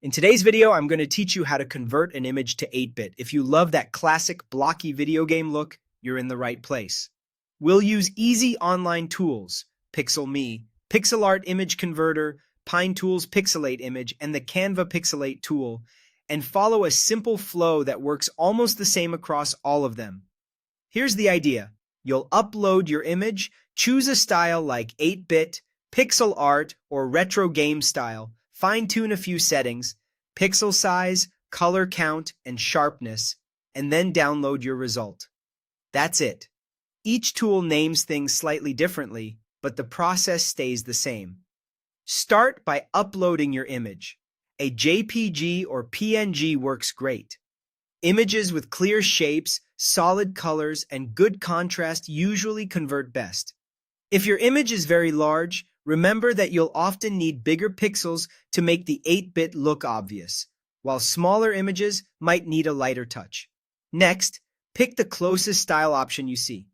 In today's video, I'm going to teach you how to convert an image to 8-bit. If you love that classic blocky video game look, you're in the right place. We'll use easy online tools, PixelMe, Pixel Art Image Converter, Pine Tool's Pixelate Image, and the Canva Pixelate tool, and follow a simple flow that works almost the same across all of them. Here's the idea. You'll upload your image, choose a style like 8-bit, pixel art, or retro game style, fine-tune a few settings, pixel size, color count, and sharpness, and then download your result. That's it. Each tool names things slightly differently, but the process stays the same. Start by uploading your image. A JPG or PNG works great. Images with clear shapes, solid colors, and good contrast usually convert best. If your image is very large, remember that you'll often need bigger pixels to make the 8-bit look obvious, while smaller images might need a lighter touch. Next, pick the closest style option you see.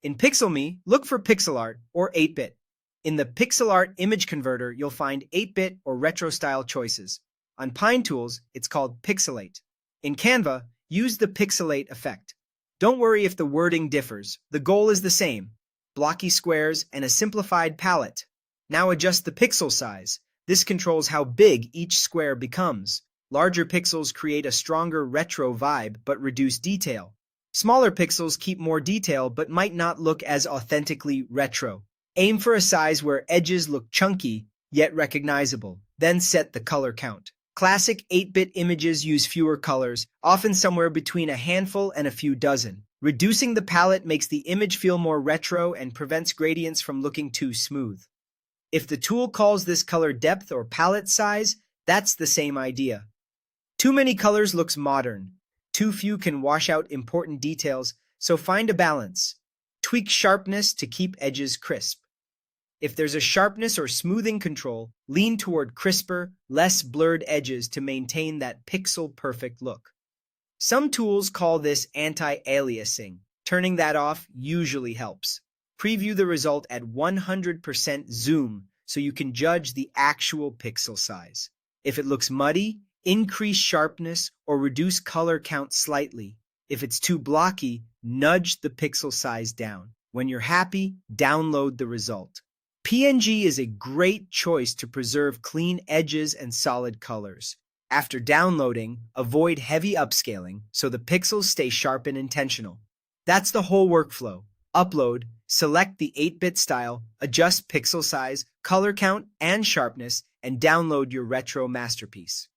In PixelMe, look for pixel art or 8-bit. In the Pixel Art Image Converter, you'll find 8-bit or retro style choices. On Pine Tools, it's called Pixelate. In Canva, use the Pixelate effect. Don't worry if the wording differs. The goal is the same: blocky squares and a simplified palette. Now adjust the pixel size. This controls how big each square becomes. Larger pixels create a stronger retro vibe but reduce detail. Smaller pixels keep more detail but might not look as authentically retro. Aim for a size where edges look chunky yet recognizable. Then set the color count. Classic 8-bit images use fewer colors, often somewhere between a handful and a few dozen. Reducing the palette makes the image feel more retro and prevents gradients from looking too smooth. If the tool calls this color depth or palette size, that's the same idea. Too many colors looks modern. Too few can wash out important details, so find a balance. Tweak sharpness to keep edges crisp. If there's a sharpness or smoothing control, lean toward crisper, less blurred edges to maintain that pixel-perfect look. Some tools call this anti-aliasing. Turning that off usually helps. Preview the result at 100% zoom so you can judge the actual pixel size. If it looks muddy, increase sharpness or reduce color count slightly. If it's too blocky, nudge the pixel size down. When you're happy, download the result. PNG is a great choice to preserve clean edges and solid colors. After downloading, avoid heavy upscaling so the pixels stay sharp and intentional. That's the whole workflow. Upload, select the 8-bit style, adjust pixel size, color count, and sharpness, and download your retro masterpiece.